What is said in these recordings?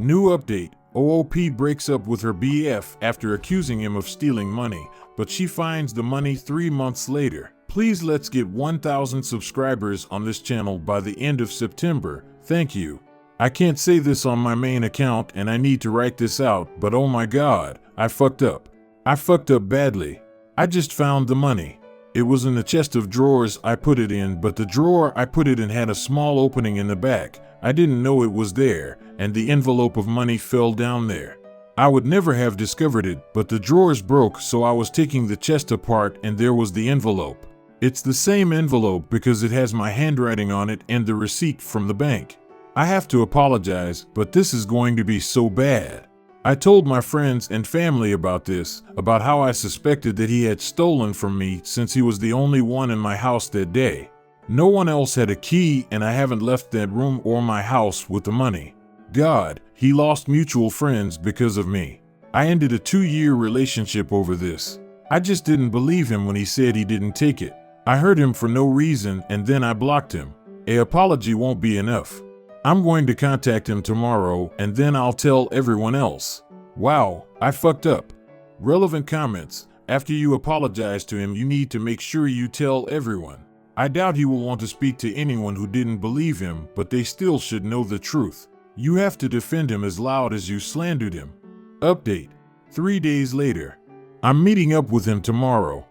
New update. OOP breaks up with her BF after accusing him of stealing money, but she finds the money 3 months later. Please let's get 1,000 subscribers on this channel by the end of September. Thank you. I can't say this on my main account and I need to write this out, but oh my god, I fucked up. I fucked up badly. I just found the money. It was in the chest of drawers I put it in, but the drawer I put it in had a small opening in the back. I didn't know it was there, and the envelope of money fell down there. I would never have discovered it, but the drawers broke, so I was taking the chest apart and there was the envelope. It's the same envelope because it has my handwriting on it and the receipt from the bank. I have to apologize, but this is going to be so bad. I told my friends and family about this, about how I suspected that he had stolen from me since he was the only one in my house that day. No one else had a key and I haven't left that room or my house with the money. God, he lost mutual friends because of me. I ended a 2-year relationship over this. I just didn't believe him when he said he didn't take it. I hurt him for no reason and then I blocked him. An apology won't be enough. I'm going to contact him tomorrow and then I'll tell everyone else. Wow, I fucked up. Relevant comments. After you apologize to him, you need to make sure you tell everyone. I doubt he will want to speak to anyone who didn't believe him, but they still should know the truth. You have to defend him as loud as you slandered him. Update. 3 days later. I'm meeting up with him tomorrow.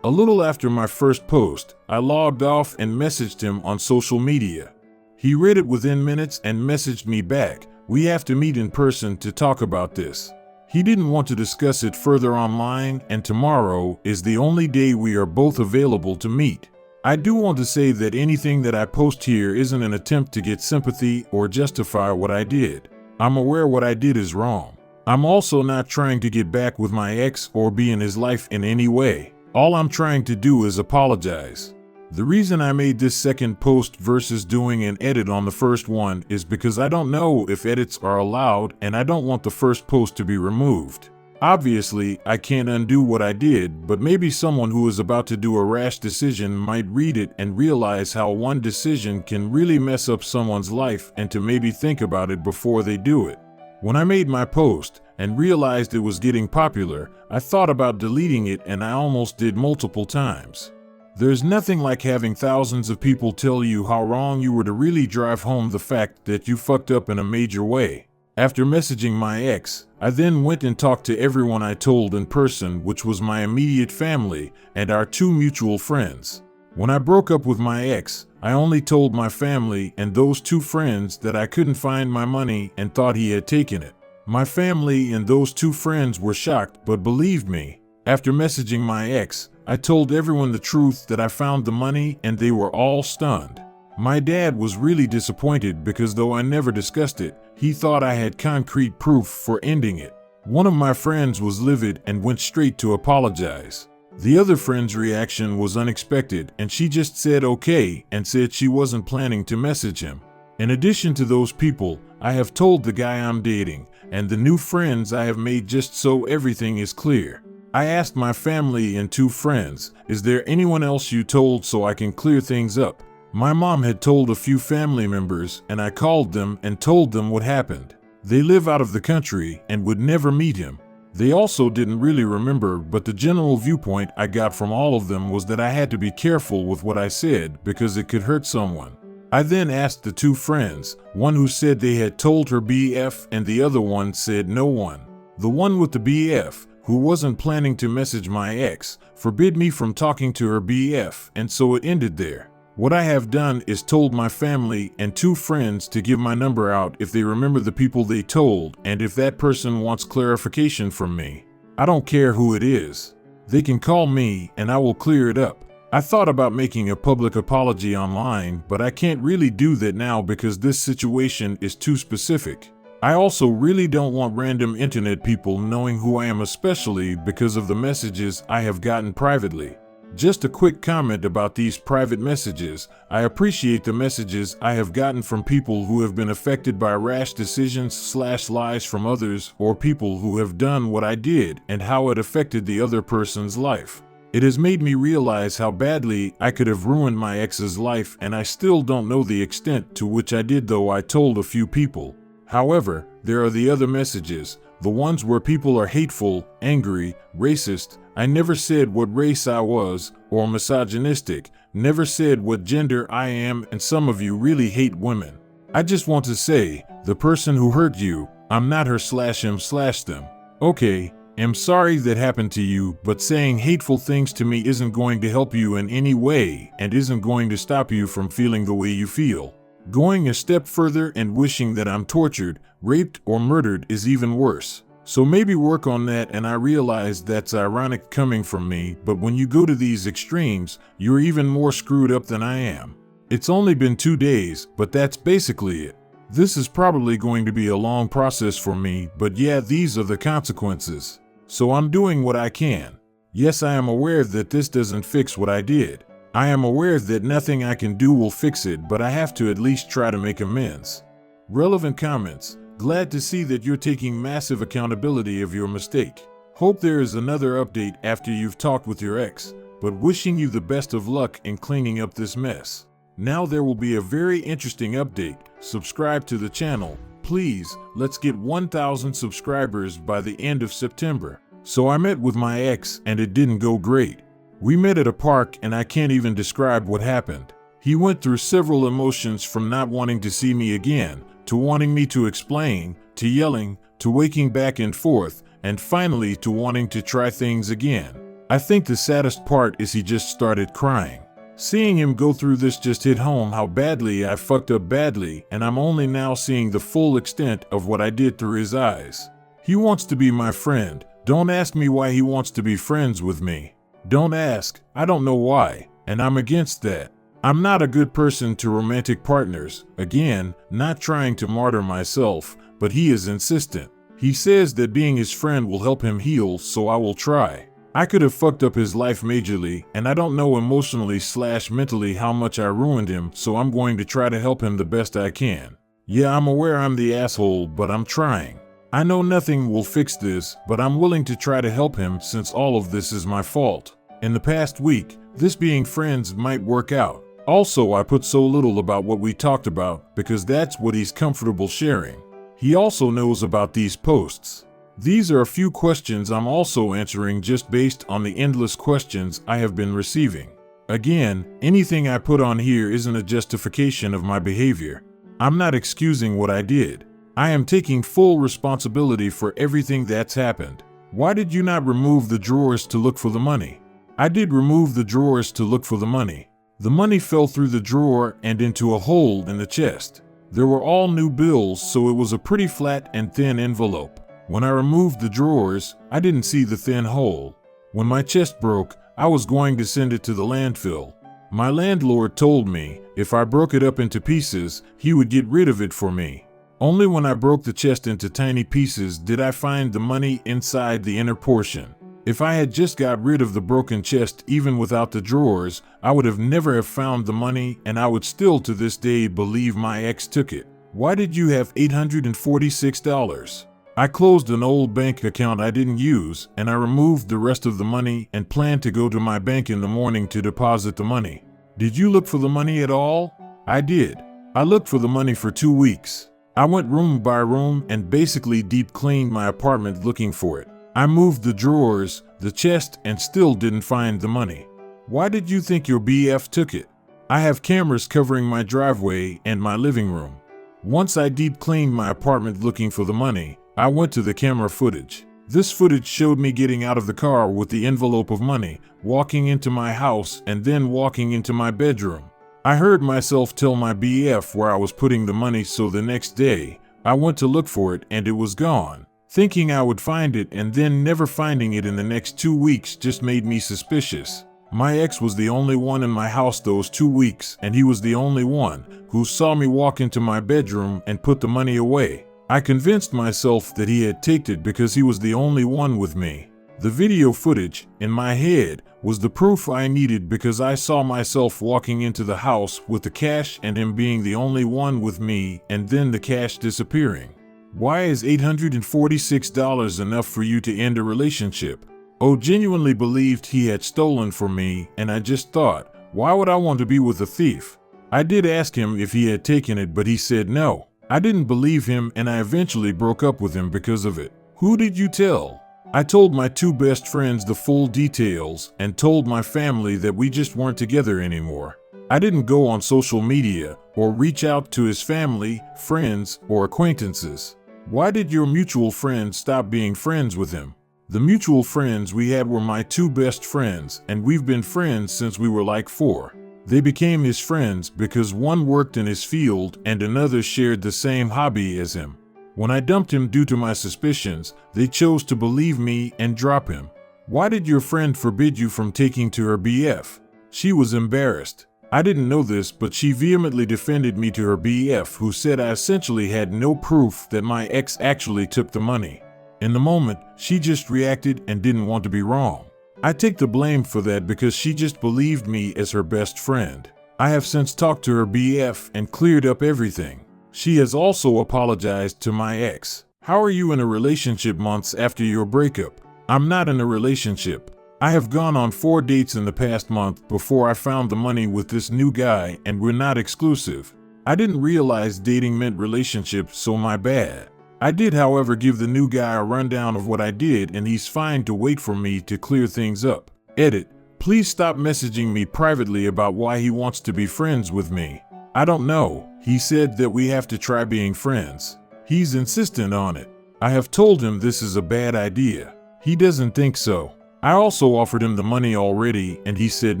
A little after my first post, I logged off and messaged him on social media. He read it within minutes and messaged me back. We have to meet in person to talk about this. He didn't want to discuss it further online, and tomorrow is the only day we are both available to meet. I do want to say that anything that I post here isn't an attempt to get sympathy or justify what I did. I'm aware what I did is wrong. I'm also not trying to get back with my ex or be in his life in any way. All I'm trying to do is apologize. The reason I made this second post versus doing an edit on the first one is because I don't know if edits are allowed and I don't want the first post to be removed. Obviously, I can't undo what I did, but maybe someone who is about to do a rash decision might read it and realize how one decision can really mess up someone's life and to maybe think about it before they do it. When I made my post and realized it was getting popular, I thought about deleting it and I almost did multiple times. There's nothing like having thousands of people tell you how wrong you were to really drive home the fact that you fucked up in a major way. After messaging my ex, I then went and talked to everyone I told in person, which was my immediate family and our 2 mutual friends. When I broke up with my ex, I only told my family and those 2 friends that I couldn't find my money and thought he had taken it. My family and those 2 friends were shocked but believed me. After messaging my ex, I told everyone the truth that I found the money and they were all stunned. My dad was really disappointed because though I never discussed it, he thought I had concrete proof for ending it. One of my friends was livid and went straight to apologize. The other friend's reaction was unexpected and she just said okay and said she wasn't planning to message him. In addition to those people, I have told the guy I'm dating and the new friends I have made just so everything is clear. I asked my family and 2 friends, is there anyone else you told so I can clear things up? My mom had told a few family members and I called them and told them what happened. They live out of the country and would never meet him. They also didn't really remember, but the general viewpoint I got from all of them was that I had to be careful with what I said because it could hurt someone. I then asked the 2 friends, one who said they had told her BF and the other one said no one. The one with the BF, who wasn't planning to message my ex, forbid me from talking to her BF, and so it ended there. What I have done is told my family and 2 friends to give my number out if they remember the people they told and if that person wants clarification from me. I don't care who it is. They can call me and I will clear it up. I thought about making a public apology online, but I can't really do that now because this situation is too specific. I also really don't want random internet people knowing who I am, especially because of the messages I have gotten privately. Just a quick comment about these private messages. I appreciate the messages I have gotten from people who have been affected by rash decisions/lies from others or people who have done what I did and how it affected the other person's life. It has made me realize how badly I could have ruined my ex's life, and I still don't know the extent to which I did, though I told a few people. However, there are the other messages, the ones where people are hateful, angry, racist. I never said what race I was, or misogynistic, never said what gender I am, and some of you really hate women. I just want to say, the person who hurt you, I'm not her/him/them. Okay, I'm sorry that happened to you, but saying hateful things to me isn't going to help you in any way and isn't going to stop you from feeling the way you feel. Going a step further and wishing that I'm tortured, raped, or murdered is even worse. So maybe work on that. And I realize that's ironic coming from me, but when you go to these extremes, you're even more screwed up than I am. It's only been 2 days, but that's basically it. This is probably going to be a long process for me, but yeah, these are the consequences. So I'm doing what I can. Yes, I am aware that this doesn't fix what I did. I am aware that nothing I can do will fix it, but I have to at least try to make amends. Relevant comments. Glad to see that you're taking massive accountability of your mistake. Hope there is another update after you've talked with your ex, but wishing you the best of luck in cleaning up this mess. Now there will be a very interesting update. Subscribe to the channel. Please, let's get 1,000 subscribers by the end of September. So I met with my ex and it didn't go great. We met at a park and I can't even describe what happened. He went through several emotions, from not wanting to see me again, to wanting me to explain, to yelling, to waking back and forth, and finally to wanting to try things again. I think the saddest part is he just started crying. Seeing him go through this just hit home how badly I fucked up badly, and I'm only now seeing the full extent of what I did through his eyes. He wants to be my friend. Don't ask me why he wants to be friends with me. Don't ask. I don't know why, and I'm against that. I'm not a good person to romantic partners. Again, not trying to martyr myself, but he is insistent. He says that being his friend will help him heal, so I will try. I could have fucked up his life majorly, and I don't know emotionally/mentally how much I ruined him, so I'm going to try to help him the best I can. Yeah, I'm aware I'm the asshole, but I'm trying. I know nothing will fix this, but I'm willing to try to help him since all of this is my fault. In the past week, this being friends might work out. Also, I put so little about what we talked about because that's what he's comfortable sharing. He also knows about these posts. These are a few questions I'm also answering just based on the endless questions I have been receiving. Again, anything I put on here isn't a justification of my behavior. I'm not excusing what I did. I am taking full responsibility for everything that's happened. Why did you not remove the drawers to look for the money? I did remove the drawers to look for the money. The money fell through the drawer and into a hole in the chest. There were all new bills, so it was a pretty flat and thin envelope. When I removed the drawers, I didn't see the thin hole. When my chest broke, I was going to send it to the landfill. My landlord told me if I broke it up into pieces, he would get rid of it for me. Only when I broke the chest into tiny pieces did I find the money inside the inner portion. If I had just got rid of the broken chest even without the drawers, I would have never have found the money, and I would still to this day believe my ex took it. Why did you have $846? I closed an old bank account I didn't use, and I removed the rest of the money and planned to go to my bank in the morning to deposit the money. Did you look for the money at all? I did. I looked for the money for 2 weeks. I went room by room and basically deep cleaned my apartment looking for it. I moved the drawers, the chest, and still didn't find the money. Why did you think your BF took it? I have cameras covering my driveway and my living room. Once I deep cleaned my apartment looking for the money, I went to the camera footage. This footage showed me getting out of the car with the envelope of money, walking into my house, and then walking into my bedroom. I heard myself tell my BF where I was putting the money, so the next day, I went to look for it and it was gone. Thinking I would find it and then never finding it in the next 2 weeks just made me suspicious. My ex was the only one in my house those 2 weeks, and he was the only one who saw me walk into my bedroom and put the money away. I convinced myself that he had taken it because he was the only one with me. The video footage, in my head, was the proof I needed because I saw myself walking into the house with the cash and him being the only one with me, and then the cash disappearing. Why is $846 enough for you to end a relationship? O genuinely believed he had stolen from me, and I just thought, why would I want to be with a thief? I did ask him if he had taken it, but he said no. I didn't believe him and I eventually broke up with him because of it. Who did you tell? I told my two best friends the full details and told my family that we just weren't together anymore. I didn't go on social media or reach out to his family, friends, or acquaintances. Why did your mutual friends stop being friends with him? The mutual friends we had were my two best friends, and we've been friends since we were like 4. They became his friends because one worked in his field and another shared the same hobby as him. When I dumped him due to my suspicions, they chose to believe me and drop him. Why did your friend forbid you from taking to her BF? She was embarrassed. I didn't know this, but she vehemently defended me to her BF, who said I essentially had no proof that my ex actually took the money. In the moment, she just reacted and didn't want to be wrong. I take the blame for that because she just believed me as her best friend. I have since talked to her BF and cleared up everything. She has also apologized to my ex. How are you in a relationship months after your breakup? I'm not in a relationship. I have gone on 4 dates in the past month before I found the money with this new guy, and we're not exclusive. I didn't realize dating meant relationship, so my bad. I did, however, give the new guy a rundown of what I did, and he's fine to wait for me to clear things up. Edit. Please stop messaging me privately about why he wants to be friends with me. I don't know. He said that we have to try being friends. He's insistent on it. I have told him this is a bad idea. He doesn't think so. I also offered him the money already, and he said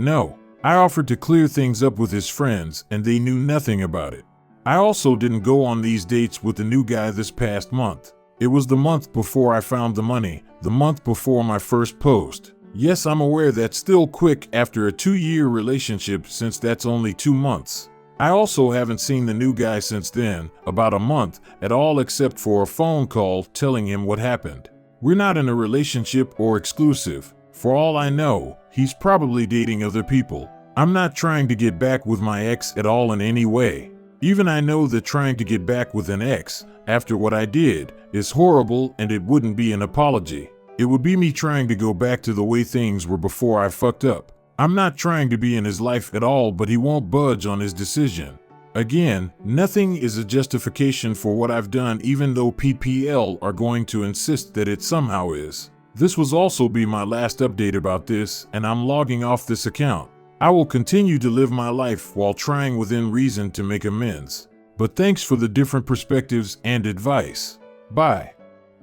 no. I offered to clear things up with his friends, and they knew nothing about it. I also didn't go on these dates with the new guy this past month. It was the month before I found the money, the month before my first post. Yes, I'm aware that's still quick after a 2-year relationship, since that's only 2 months. I also haven't seen the new guy since then, about a month, at all except for a phone call telling him what happened. We're not in a relationship or exclusive. For all I know, he's probably dating other people. I'm not trying to get back with my ex at all in any way. Even I know that trying to get back with an ex, after what I did, is horrible, and it wouldn't be an apology. It would be me trying to go back to the way things were before I fucked up. I'm not trying to be in his life at all, but he won't budge on his decision. Again, nothing is a justification for what I've done, even though PPL are going to insist that it somehow is. This will also be my last update about this, and I'm logging off this account. I will continue to live my life while trying within reason to make amends. But thanks for the different perspectives and advice. Bye.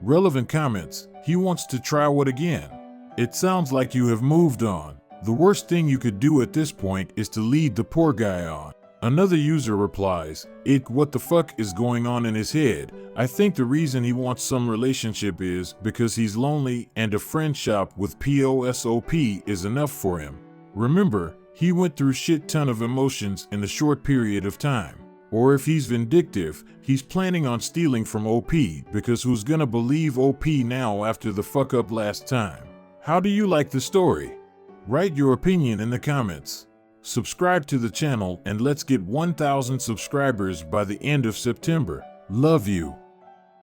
Relevant comments. He wants to try what again? It sounds like you have moved on. The worst thing you could do at this point is to lead the poor guy on. Another user replies, what the fuck is going on in his head? I think the reason he wants some relationship is because he's lonely and a friend shop with POSOP is enough for him. Remember, he went through shit ton of emotions in a short period of time. Or if he's vindictive, he's planning on stealing from OP, because who's gonna believe OP now after the fuck up last time? How do you like the story? Write your opinion in the comments. Subscribe to the channel and let's get 1,000 subscribers by the end of September. Love you.